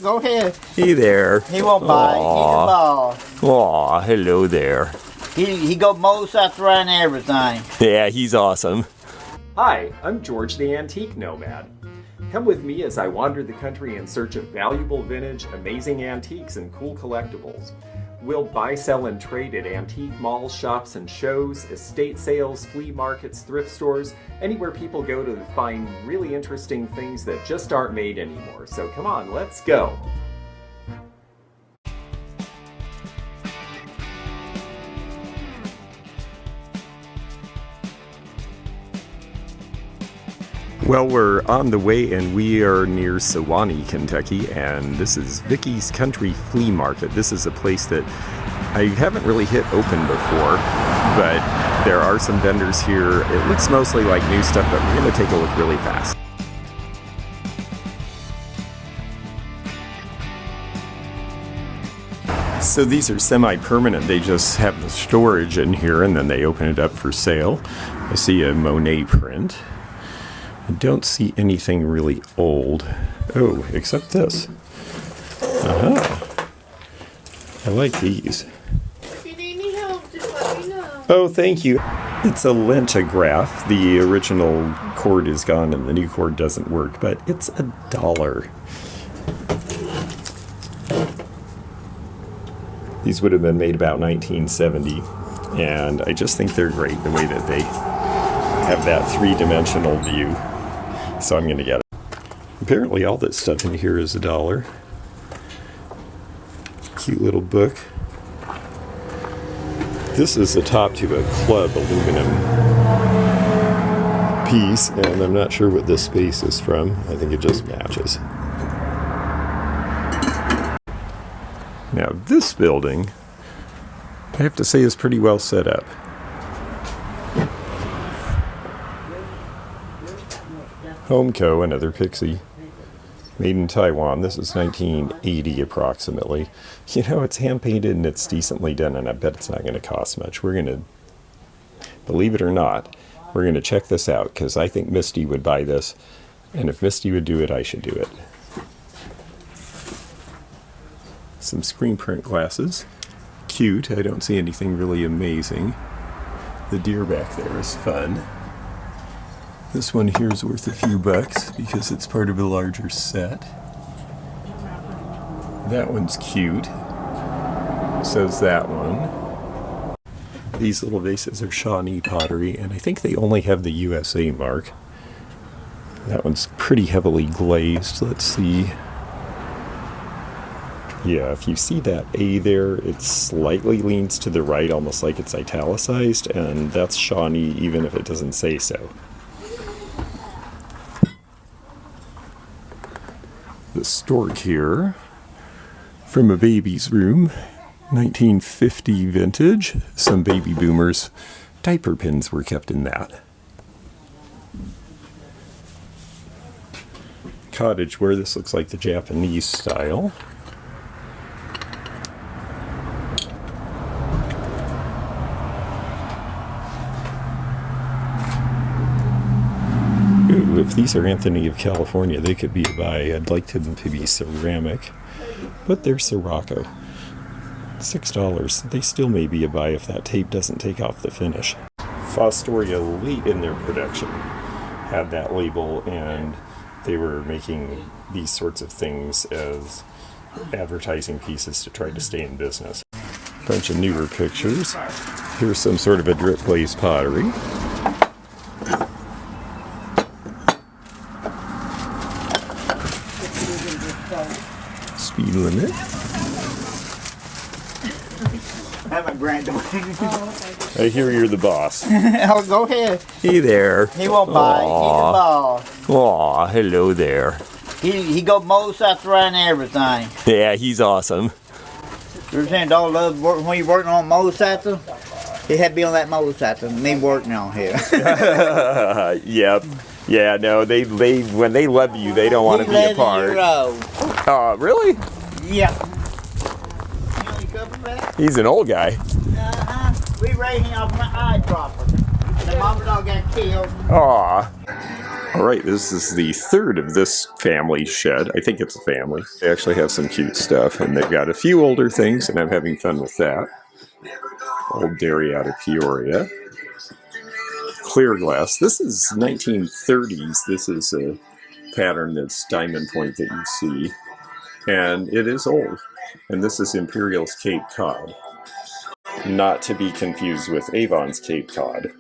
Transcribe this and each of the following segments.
Go ahead. Hey there. He won't bite. He's a ball. Aw, hello there. He go most out there and everything. Yeah, he's awesome. Hi, I'm George the Antique Nomad. Come with me as I wander the country in search of valuable vintage, amazing antiques, and cool collectibles. We'll buy, sell, and trade at antique malls, shops, and shows, estate sales, flea markets, thrift stores, anywhere people go to find really interesting things that just aren't made anymore. So come on, let's go! Well, we're on the way and we are near Shawnee, Kentucky, and this is Vickie's Country Flea Market. This is a place that I haven't really hit open before, but there are some vendors here. It looks mostly like new stuff, but we're going to take a look really fast. So these are semi-permanent. They just have the storage in here and then they open it up for sale. I see a Monet print. I don't see anything really old. Oh, except this. I like these. If you need any help, just let me know. Oh, thank you. It's a lentograph. The original cord is gone and the new cord doesn't work, but it's $1. These would have been made about 1970, and I just think they're great the way that they have that three-dimensional view. So I'm going to get it. Apparently all that stuff in here is $1. Cute little book. This is the top to a club aluminum piece, and I'm not sure what this space is from. I think it just matches. Now this building, I have to say, is pretty well set up. Homeco, another Pixie, made in Taiwan. This is 1980 approximately. You know, it's hand painted and it's decently done, and I bet it's not going to cost much. We're going to, believe it or not, we're going to check this out because I think Misty would buy this, and if Misty would do it, I should do it. Some screen print glasses. Cute. I don't see anything really amazing. The deer back there is fun. This one here is worth a few bucks because it's part of a larger set. That one's cute. So's that one. These little vases are Shawnee Pottery, and I think they only have the USA mark. That one's pretty heavily glazed. Let's see. Yeah, if you see that A there, it slightly leans to the right, almost like it's italicized, and that's Shawnee even if it doesn't say so. The stork here from a baby's room, 1950 vintage. Some baby boomers diaper pins were kept in that. Cottage wear. This looks like the Japanese style. If these are Anthony of California, they could be a buy. I'd like them to be ceramic, but they're Sirocco. $6. They still may be a buy if that tape doesn't take off the finish. Fostoria, late in their production, had that label, and they were making these sorts of things as advertising pieces to try to stay in business. Bunch of newer pictures. Here's some sort of a drip glaze pottery. Speed limit. I'm a granddaughter. I hear you're the boss. Oh, go ahead. Hey there. He won't bite. He's a ball. Aw, hello there. He go most out there and everything. Yeah, he's awesome. You're saying all love work when you're working on motorcycle? He had to be on that motorcycle. Me working on here. Yep. Yeah, no, they when they love you, they don't want to be apart. Really? Yeah. You only coming back? He's an old guy. We raised him off my eyedropper. The mama dog got killed. Aw. All right, this is the third of this family shed. I think it's a family. They actually have some cute stuff, and they've got a few older things, and I'm having fun with that. Old dairy out of Peoria. Clear glass. This is 1930s. This is a pattern that's diamond point that you see, and it is old. And this is Imperial's Cape Cod. Not to be confused with Avon's Cape Cod.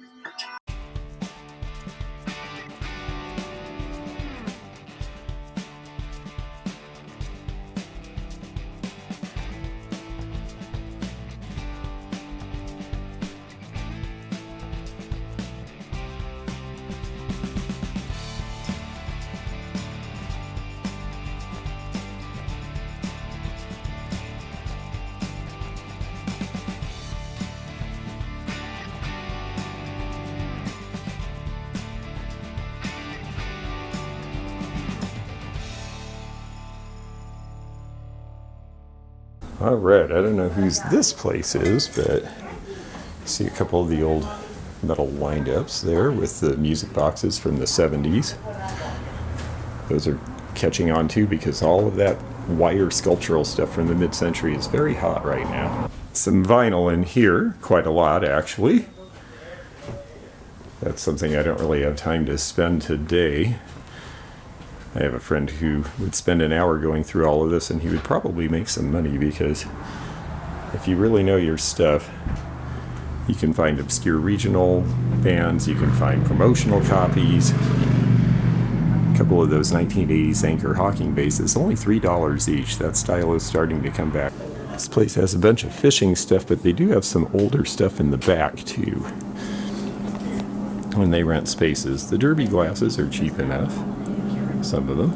All right, I don't know whose this place is, but I see a couple of the old metal wind-ups there with the music boxes from the 70s. Those are catching on too because all of that wire sculptural stuff from the mid-century is very hot right now. Some vinyl in here, quite a lot actually. That's something I don't really have time to spend today. I have a friend who would spend an hour going through all of this, and he would probably make some money because if you really know your stuff, you can find obscure regional bands, you can find promotional copies. A couple of those 1980s Anchor Hawking bases, only $3 each. That style is starting to come back. This place has a bunch of fishing stuff, but they do have some older stuff in the back too when they rent spaces. The derby glasses are cheap enough. Some of them.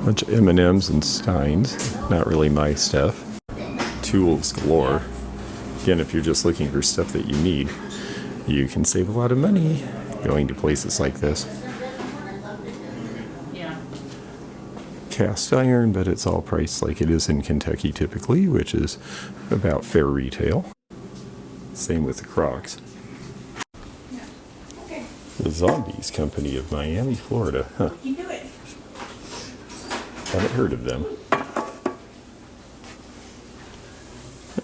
Bunch of M&Ms and Steins. Not really my stuff. Tools galore. Again, if you're just looking for stuff that you need, you can save a lot of money going to places like this. Cast iron, but it's all priced like it is in Kentucky typically, which is about fair retail. Same with the Crocs. The Zombies Company of Miami, Florida. Huh. You do it. Haven't heard of them.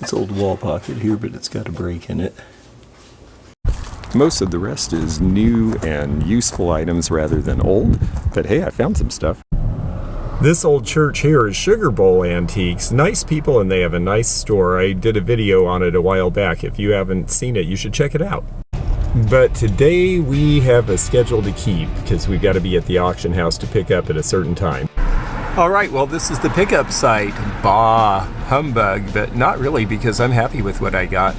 It's old wall pocket here, but it's got a break in it. Most of the rest is new and useful items rather than old. But hey, I found some stuff. This old church here is Sugar Bowl Antiques. Nice people, and they have a nice store. I did a video on it a while back. If you haven't seen it, you should check it out. But today we have a schedule to keep because we've got to be at the auction house to pick up at a certain time. All right, well, this is the pickup site. Bah, humbug, but not really because I'm happy with what I got.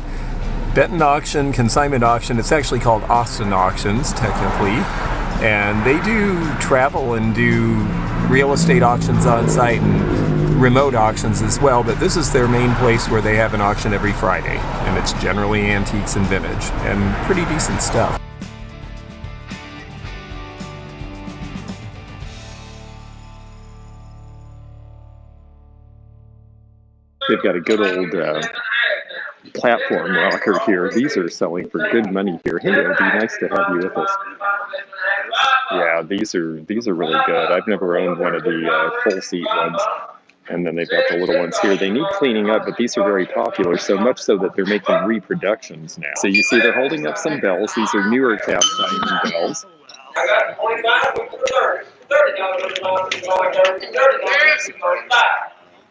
Benton auction, consignment auction. It's actually called Austin Auctions, technically. And they do travel and do real estate auctions on site and remote auctions as well, but this is their main place where they have an auction every Friday, and it's generally antiques and vintage and pretty decent stuff. They've got a good old platform rocker here. These are selling for good money here. Hey, it'd be nice to have you with us. Yeah, these are really good. I've never owned one of the full seat ones. And then they've got the little ones here. They need cleaning up, but these are very popular, so much so that they're making reproductions now. So you see they're holding up some bells. These are newer cast iron bells. I got 25 with 30. 30 dollars with 35.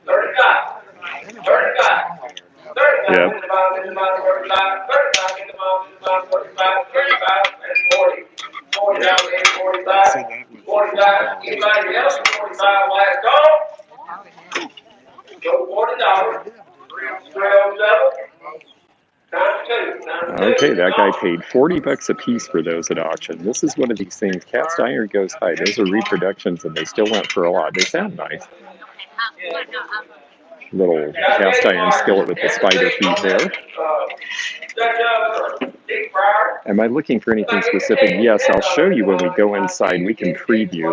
35. 35. Yeah. 40 down to 45. 45. Anybody else? 45 last call. Go $40. 307. Okay, that guy paid $40 a piece for those at auction. This is one of these things. Cast iron goes high. Those are reproductions, and they still went for a lot. They sound nice. Little cast iron skillet with the spider feet there. Am I looking for anything specific? Yes, I'll show you when we go inside. We can preview.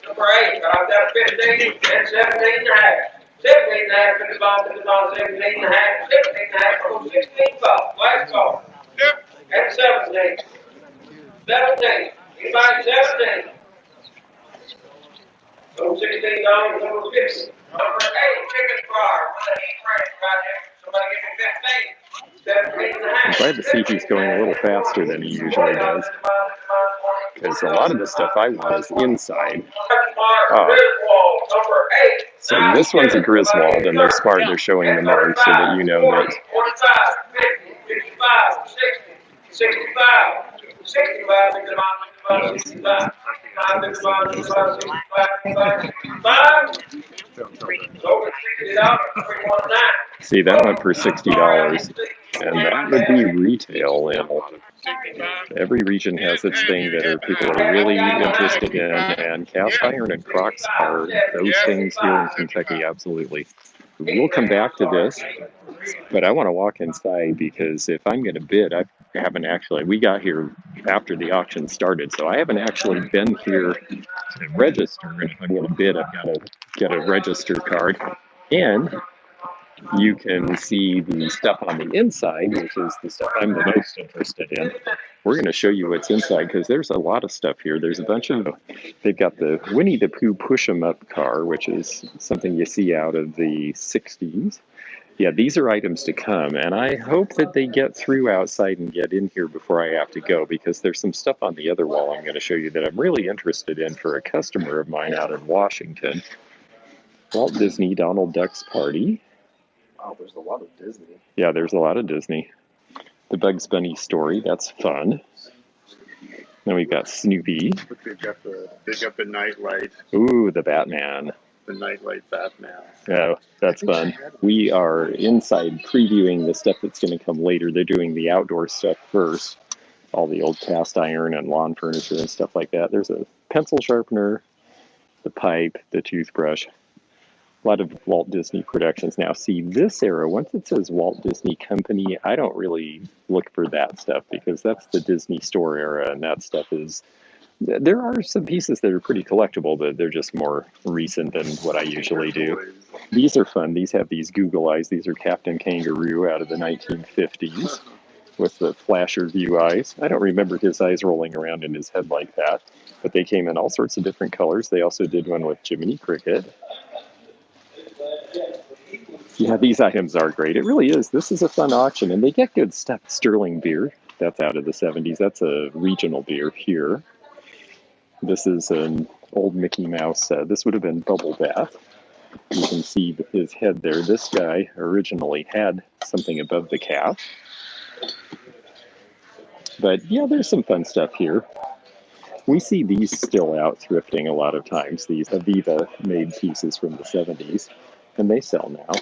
Number 8, I've got 15 and 17 and a half. 17 and a half in the bottom, 17 and a half, 17 and a half, 16 bucks. Last call. And 17. 17. Anybody 17? Number 16, number 50. Number 8, chicken fryer. Right there. Somebody give me 15. 17 and a half. I'm glad to see he's going a little faster than he usually does, because a lot of the stuff I want is inside. So this one's a Griswold, and they're smart. They're showing the mark so that you know that 45, 50, 55, 60, 65, 65, 65, 65, 65, over $60, see, that went for $60, and that would be retail in a lot of every region has its thing that people are really interested in, and cast iron and crocks are those things here in Kentucky, absolutely. We'll come back to this, but I want to walk inside because if I'm going to bid, I haven't actually, we got here after the auction started, so I haven't actually been here to register, and if I'm going to bid, I've got to get a register card. And you can see the stuff on the inside, which is the stuff I'm the most interested in. We're going to show you what's inside because there's a lot of stuff here. There's a bunch of, they've got the Winnie the Pooh push-em-up car, which is something you see out of the 60s. Yeah, these are items to come, and I hope that they get through outside and get in here before I have to go, because there's some stuff on the other wall I'm going to show you that I'm really interested in for a customer of mine out in Washington. Walt Disney Donald Duck's Party. Wow, there's a lot of Disney. Yeah, there's a lot of Disney. The Bugs Bunny story, that's fun. Then we've got Snoopy. They've got the Nightlight. Ooh, the Batman. The Nightlight Batman. Yeah, that's fun. We are inside previewing the stuff that's going to come later. They're doing the outdoor stuff first. All the old cast iron and lawn furniture and stuff like that. There's a pencil sharpener, the pipe, the toothbrush. A lot of Walt Disney productions. Now, see, this era, once it says Walt Disney Company, I don't really look for that stuff because that's the Disney Store era, and that stuff is... There are some pieces that are pretty collectible, but they're just more recent than what I usually do. These are fun. These have these Google eyes. These are Captain Kangaroo out of the 1950s with the flasher view eyes. I don't remember his eyes rolling around in his head like that, but they came in all sorts of different colors. They also did one with Jiminy Cricket. Yeah, these items are great. It really is. This is a fun auction, and they get good stuff. Sterling beer, that's out of the 70s. That's a regional beer here. This is an old Mickey Mouse. This would have been Bubble Bath. You can see his head there. This guy originally had something above the cap. But yeah, there's some fun stuff here. We see these still out thrifting a lot of times, these Aviva made pieces from the 70s, and they sell now.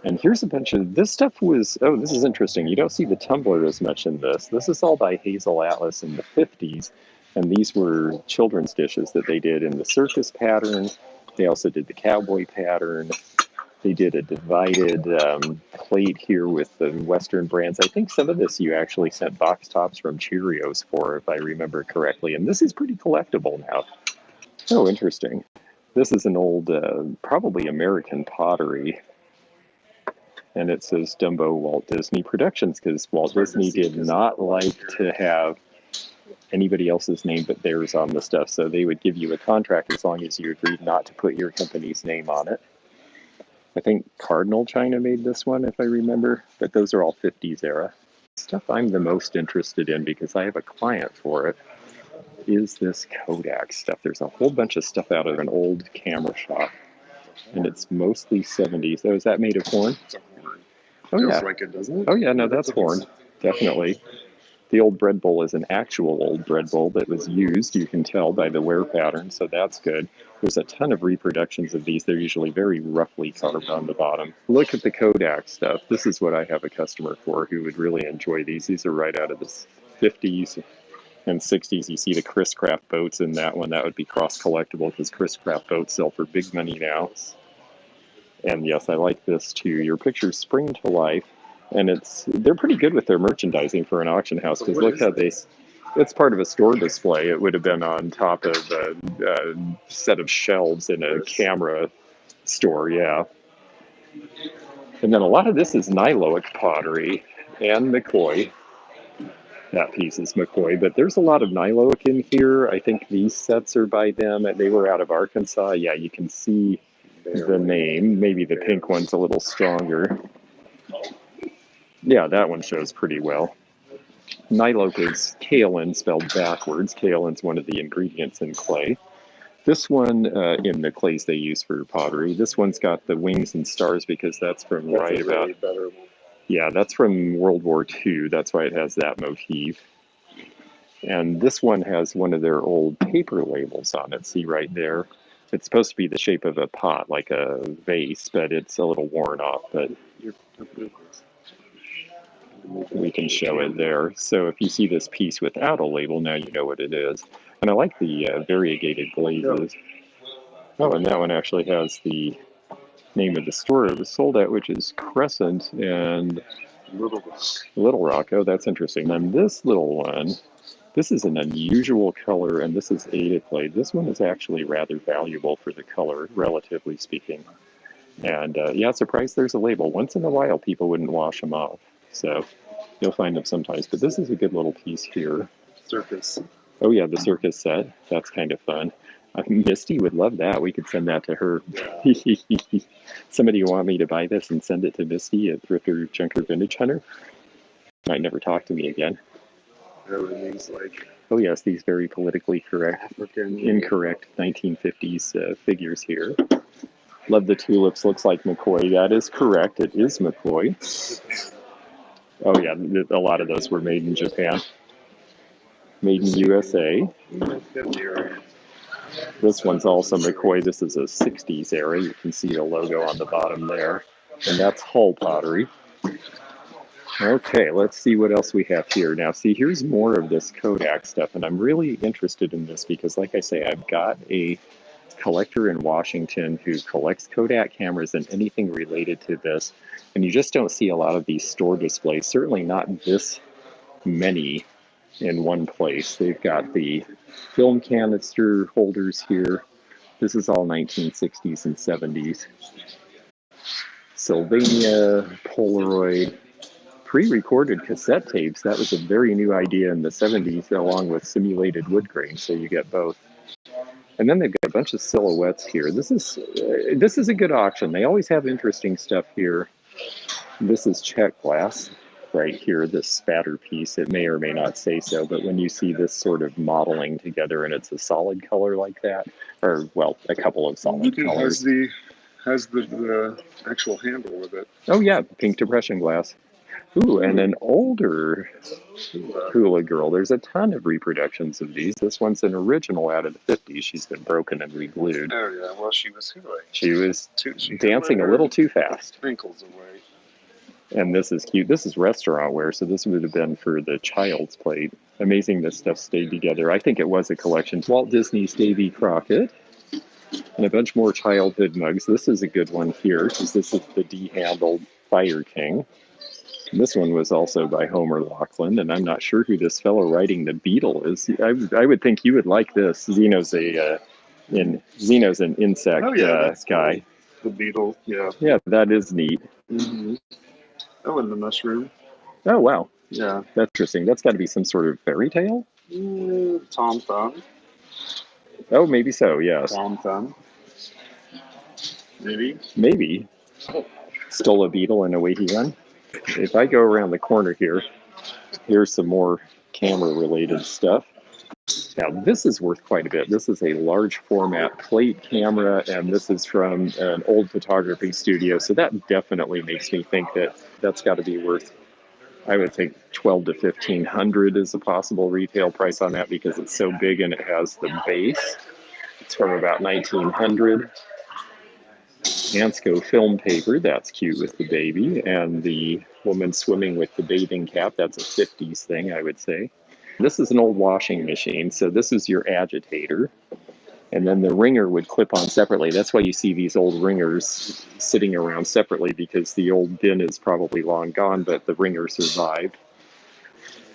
And here's a bunch of, this stuff was, oh, this is interesting. You don't see the tumbler as much in this. This is all by Hazel Atlas in the 50s, and these were children's dishes that they did in the circus pattern. They also did the cowboy pattern. They did a divided plate here with the Western brands. I think some of this you actually sent box tops from Cheerios for, if I remember correctly. And this is pretty collectible now. Oh, interesting. This is an old, probably American pottery. And it says Dumbo Walt Disney Productions, because Walt Disney did not like to have anybody else's name but theirs on the stuff. So they would give you a contract as long as you agreed not to put your company's name on it. I think Cardinal China made this one, if I remember, but those are all 50s era. Stuff I'm the most interested in, because I have a client for it, is this Kodak stuff. There's a whole bunch of stuff out of an old camera shop, and it's mostly 70s. Oh, is that made of horn? Oh, yeah. Like it, doesn't it? Oh, yeah, no, that's horn, definitely. The old bread bowl is an actual old bread bowl that was used, you can tell by the wear pattern, so that's good. There's a ton of reproductions of these. They're usually very roughly carved on the bottom. Look at the Kodak stuff. This is what I have a customer for who would really enjoy these. These are right out of the 50s and 60s. You see the Chris Craft boats in that one. That would be cross-collectible because Chris Craft boats sell for big money now. And yes, I like this too. Your pictures spring to life. And they're pretty good with their merchandising for an auction house, because look how it's part of a store display. It would have been on top of a set of shelves in a camera store, yeah. And then a lot of this is Niloic pottery and McCoy. That piece is McCoy, but there's a lot of Nyloak in here. I think these sets are by them. They were out of Arkansas. Yeah, you can see the name. Maybe the pink one's a little stronger. Yeah, that one shows pretty well. Nyloak is kaolin spelled backwards. Kaolin's one of the ingredients in clay. This one, in the clays they use for pottery, this one's got the wings and stars because that's from right about... Yeah, that's from World War II. That's why it has that motif. And this one has one of their old paper labels on it. See right there? It's supposed to be the shape of a pot, like a vase, but it's a little worn off. But we can show it there. So if you see this piece without a label, now you know what it is. And I like the variegated glazes. Oh, and that one actually has the name of the store it was sold at, which is Crescent and Little Rock. Oh, that's interesting. And this little one, this is an unusual color, and this is Ada clay. This one is actually rather valuable for the color, relatively speaking. And yeah, surprised there's a label. Once in a while, people wouldn't wash them off. So you'll find them sometimes. But this is a good little piece here. Circus. Oh yeah, the circus set. That's kind of fun. Misty would love that. We could send that to her. Somebody want me to buy this and send it to Misty at Thrifter Junker Vintage Hunter? Might never talk to me again. Everything's like... Oh yes, these very politically correct, African. incorrect 1950s figures here. Love the tulips. Looks like McCoy. That is correct. It is McCoy. Oh yeah, a lot of those were made in Japan. Made in USA. This one's also McCoy. This is a 60s era. You can see the logo on the bottom there. And that's Hull Pottery. Okay, let's see what else we have here. Now, see, here's more of this Kodak stuff. And I'm really interested in this because, like I say, I've got a collector in Washington who collects Kodak cameras and anything related to this. And you just don't see a lot of these store displays. Certainly not this many in one place. They've got the film canister holders here. This is all 1960s and 70s. Sylvania, Polaroid, pre-recorded cassette tapes. That was a very new idea in the 70s, along with simulated wood grain, so you get both. And then they've got a bunch of silhouettes here. This is a good auction. They always have interesting stuff here. This is check glass. Right here, this spatter piece, it may or may not say so, but when you see this sort of modeling together and it's a solid color like that, or, well, a couple of solid colors. Has the actual handle with it. Oh yeah, pink depression glass. Ooh, and an older Hula Girl. There's a ton of reproductions of these. This one's an original out of the 50s. She's been broken and re-glued. Oh yeah, well she was hula. She was dancing a little too fast. Ankles away. And this is cute. This is restaurant wear, so this would have been for the child's plate. Amazing this stuff stayed together. I think it was a collection. Walt Disney's Davy Crockett. And a bunch more childhood mugs. This is a good one here, because this is the D-handled Fire King. And this one was also by Homer Laughlin, and I'm not sure who this fellow writing the Beetle is. I would think you would like this. Zeno's an insect guy. The beetle, yeah. Yeah, that is neat. Mm-hmm. Oh, and the mushroom. Oh, wow. Yeah. That's interesting. That's got to be some sort of fairy tale? Tom Thumb. Oh, maybe so, yes. Tom Thumb. Maybe. Maybe. Stole a beetle and away he went. If I go around the corner here, here's some more camera-related stuff. Now, this is worth quite a bit. This is a large format plate camera, and this is from an old photography studio. So that definitely makes me think that that's got to be worth, I would think, $1,200 to $1,500 is a possible retail price on that because it's so big and it has the base. It's from about 1900. Ansco film paper, that's cute with the baby, and the woman swimming with the bathing cap, that's a 50s thing, I would say. This is an old washing machine, so this is your agitator, and then the wringer would clip on separately. That's why you see these old wringers sitting around separately, because the old bin is probably long gone, but the wringer survived.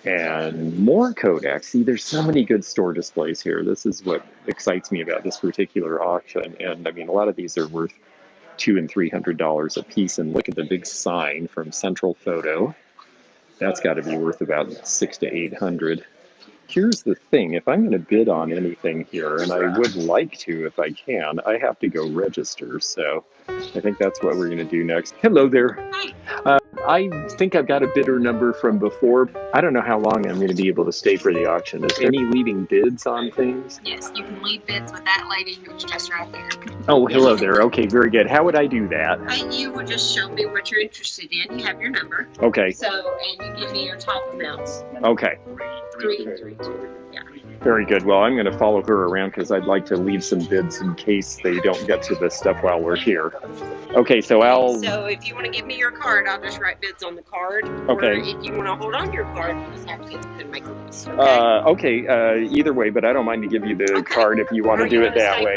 And more Kodak. See, there's so many good store displays here. This is what excites me about this particular auction, and I mean, a lot of these are worth $200 and $300 a piece, and look at the big sign from Central Photo. That's got to be worth about 600 to 800. Here's the thing, if I'm going to bid on anything here, and I would like to if I can, I have to go register. So I think that's what we're going to do next. Hello there. I think I've got a bidder number from before. I don't know how long I'm going to be able to stay for the auction. Is there any leaving bids on things? Yes, you can leave bids with that lady who's just right there. Oh, hello there. Okay, very good. How would I do that? You would just show me what you're interested in. You have your number. Okay. So, and you give me your top amounts. Okay. 332. Yeah. Very good. Well, I'm going to follow her around because I'd like to leave some bids in case they don't get to this stuff while we're here. Okay, so I'll... So if you want to give me your card, I'll just write bids on the card. Okay. Or if you want to hold on to your card, you just have to get and make a list. Okay? Either way, but I don't mind to give you the card if you want to do it that way.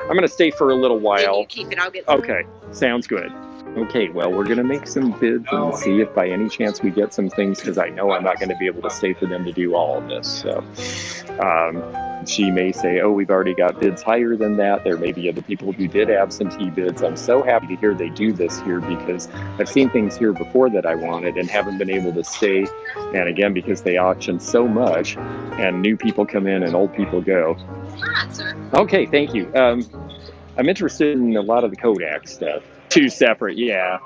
I'm going to stay for a little Then while. you keep it. I'll get some. Okay, sounds good. Okay, well, we're going to make some bids and see if by any chance we get some things, because I know I'm not going to be able to stay for them to do all of this. So she may say, oh, we've already got bids higher than that. There may be other people who did absentee bids. I'm so happy to hear they do this here because I've seen things here before that I wanted and haven't been able to stay. And again, because they auction so much and new people come in and old people go. All right, sir. Okay, thank you. I'm interested in a lot of the Kodak stuff. Two separate, yeah.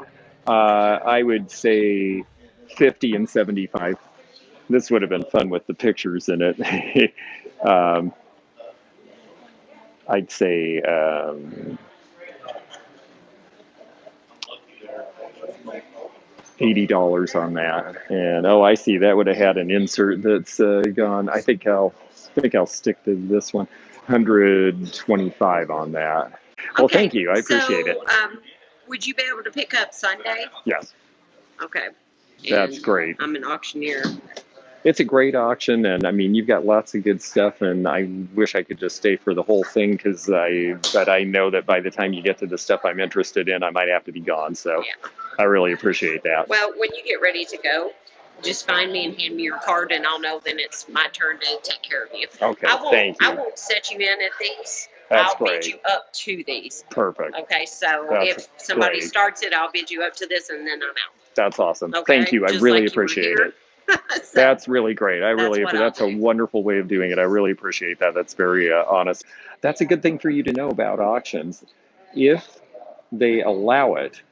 I would say 50 and 75. This would have been fun with the pictures in it. I'd say $80 on that. And oh, I see. That would have had an insert that's gone. I think I'll stick to this one. 125 on that. Well, Okay, thank you. I appreciate it. Would you be able to pick up Sunday? Yes, Okay. that's And great. I'm an auctioneer. It's a great auction, and I mean, you've got lots of good stuff, and I wish I could just stay for the whole thing, but I know that by the time you get to the stuff I'm interested in, I might have to be gone, so Yeah. I really appreciate that. Well, when you get ready to go, just find me and hand me your card, and I'll know then it's my turn to take care of you. Okay, I won't, thank you. I won't set you in at these. That's I'll great. bid you up to these. Perfect. Okay, so That's if somebody great. starts it, I'll bid you up to this, and then I'm out. That's awesome. Okay, Thank you. I just really like you were appreciate here. it. So, That's really great. That's I'll a do. wonderful way of doing it. I really appreciate that. That's very honest. That's a good thing for you to know about auctions. If they allow it,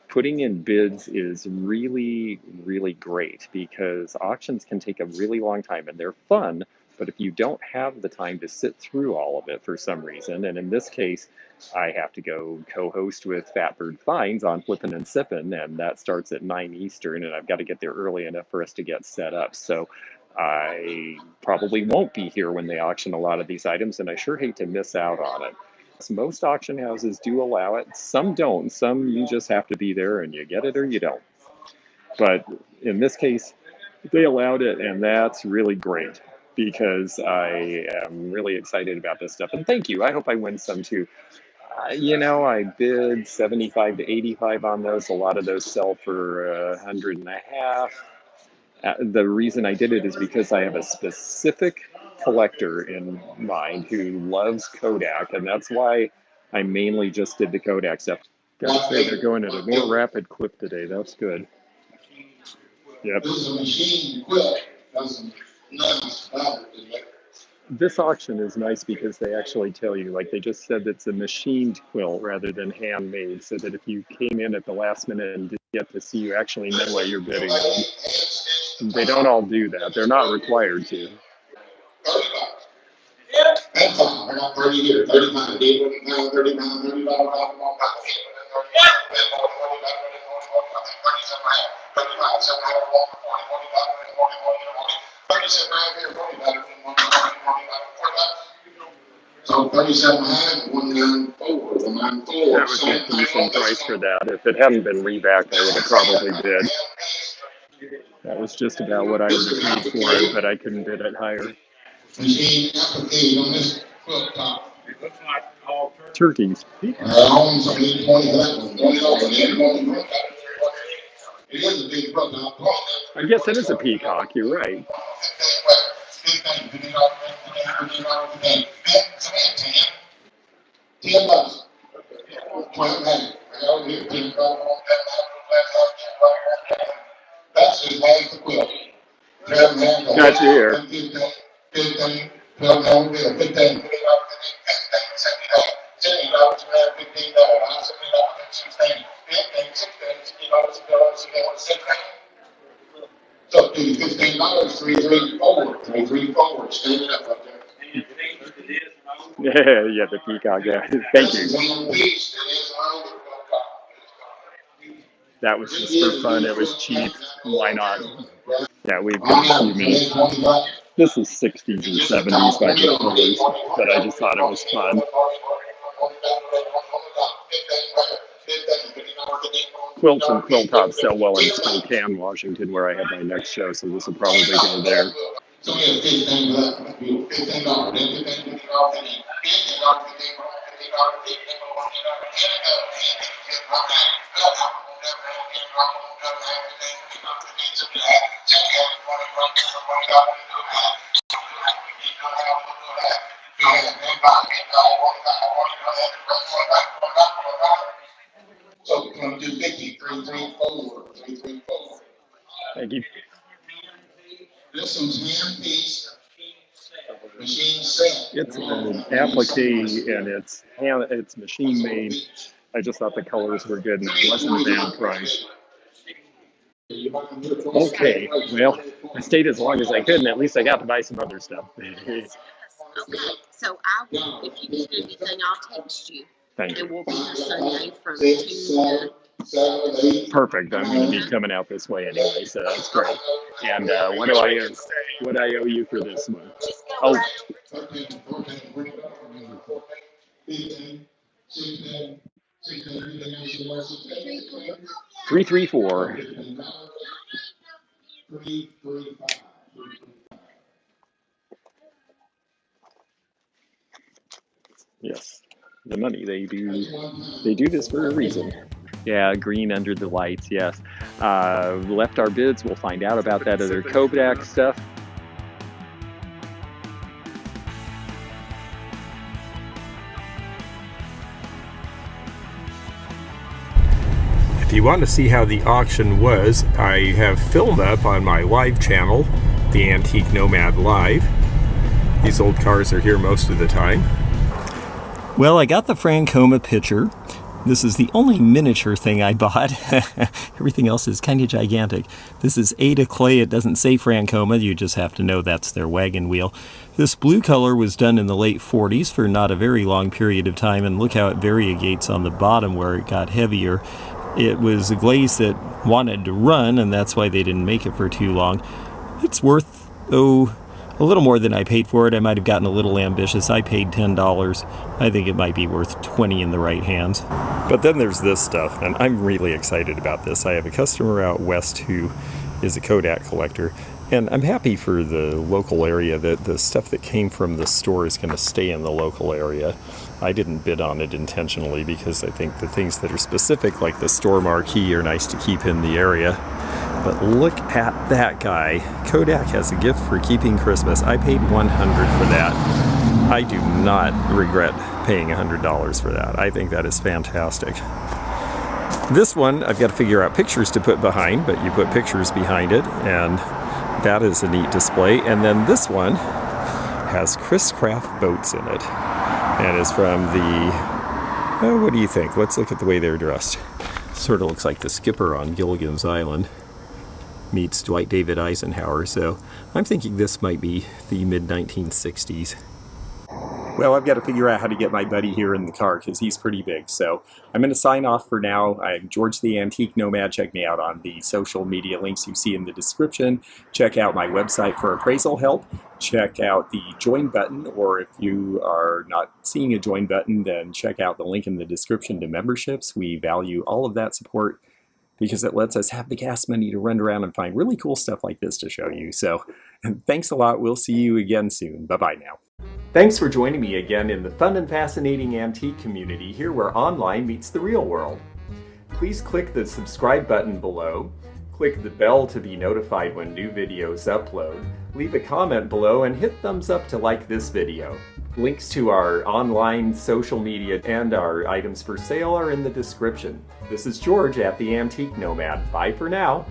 putting in bids is really, really great because auctions can take a really long time and they're fun. But if you don't have the time to sit through all of it for some reason, and in this case, I have to go co-host with Fatbird Finds on Flippin' and Sippin', and that starts at 9 Eastern, and I've got to get there early enough for us to get set up. So I probably won't be here when they auction a lot of these items, and I sure hate to miss out on it. Most auction houses do allow it. Some don't. Some you just have to be there and you get it or you don't. But in this case, they allowed it, and that's really great because I am really excited about this stuff. And thank you. I hope I win some too. I bid 75 to 85 on those. A lot of those sell for 100 and a half. The reason I did it is because I have a specific collector in mind who loves Kodak, and that's why I mainly just did the Kodak stuff. Gotta say, they're going at a more rapid clip today. That's good. Yep. This is a machine quilt. That's some nice fabric in there. This auction is nice because they actually tell you, like they just said, it's a machined quilt rather than handmade, so that if you came in at the last minute and didn't get to see, you actually know what you're bidding on. They don't all do that. They're not required to. 30 bucks. That's fine. I got 30 here. 35. Dave, 35, 35, 35, so 37 and 194, the 94. That would be a decent price for that. If it hadn't been rebacked, I would have probably bid. That was just about what I would have paid for it, but I couldn't bid it higher. Machine applicated on this quilt top. Turkeys. So we need 20 for that one. 20 over there. It is a big quilt top. I guess it is a peacock. You're right. That's just half the Got you here. 15, 12, $15, $20, $70, so $15, 334, 334, stand it up right there. Yeah, the peacock, yeah. Thank you. That was just for fun. It was cheap. Why not? Yeah, we've got a few minutes. This is 60s and 70s by the colors, but I just thought it was fun. Quilts and quilt tops sell well in Spokane, Washington, where I have my next show, so this will probably go there. So we have $15 left. $15, so we're going to do 50, 334, 334. Thank you. This one's hand piece, machine set. It's an applique and it's machine made. I just thought the colors were good and it wasn't a bad price. Okay, well, I stayed as long as I could and at least I got to buy some other stuff. Okay, so I will, if you need anything, I'll text you. Thank you. It will be here Sunday from 2 to... Perfect. I'm going to be coming out this way anyway, so that's great. And what do I owe you for this one? Oh. 334. Yes, the money. They do this for a reason. Yeah, green under the lights, yes. Left our bids. We'll find out about that other Kodak stuff. If you want to see how the auction was, I have film up on my live channel, the Antique Nomad Live. These old cars are here most of the time. Well, I got the Francoma picture. This is the only miniature thing I bought. Everything else is kind of gigantic. This is Ada clay. It doesn't say Francoma. You just have to know that's their wagon wheel. This blue color was done in the late 40s for not a very long period of time, and look how it variegates on the bottom where it got heavier. It was a glaze that wanted to run, and that's why they didn't make it for too long. It's worth, a little more than I paid for it. I might have gotten a little ambitious. I paid $10. I think it might be worth $20 in the right hands. But then there's this stuff, and I'm really excited about this. I have a customer out west who is a Kodak collector, and I'm happy for the local area that the stuff that came from the store is going to stay in the local area. I didn't bid on it intentionally because I think the things that are specific, like the store marquee, are nice to keep in the area. But look at that guy. Kodak has a gift for keeping Christmas. I paid $100 for that. I do not regret paying $100 for that. I think that is fantastic. This one, I've got to figure out pictures to put behind, but you put pictures behind it, and that is a neat display. And then this one has Chris Craft boats in it, and is from the, what do you think? Let's look at the way they're dressed. Sort of looks like the skipper on Gilligan's Island meets Dwight David Eisenhower, so I'm thinking this might be the mid-1960s. Well, I've got to figure out how to get my buddy here in the car because he's pretty big, so I'm going to sign off for now. I'm George the Antique Nomad. Check me out on the social media links you see in the description. Check out my website for appraisal help. Check out the join button, or if you are not seeing a join button, then check out the link in the description to memberships. We value all of that support because it lets us have the gas money to run around and find really cool stuff like this to show you. So thanks a lot. We'll see you again soon. Bye-bye now. Thanks for joining me again in the fun and fascinating antique community here where online meets the real world. Please click the subscribe button below, click the bell to be notified when new videos upload, leave a comment below, and hit thumbs up to like this video. Links to our online social media and our items for sale are in the description. This is George at the Antique Nomad. Bye for now.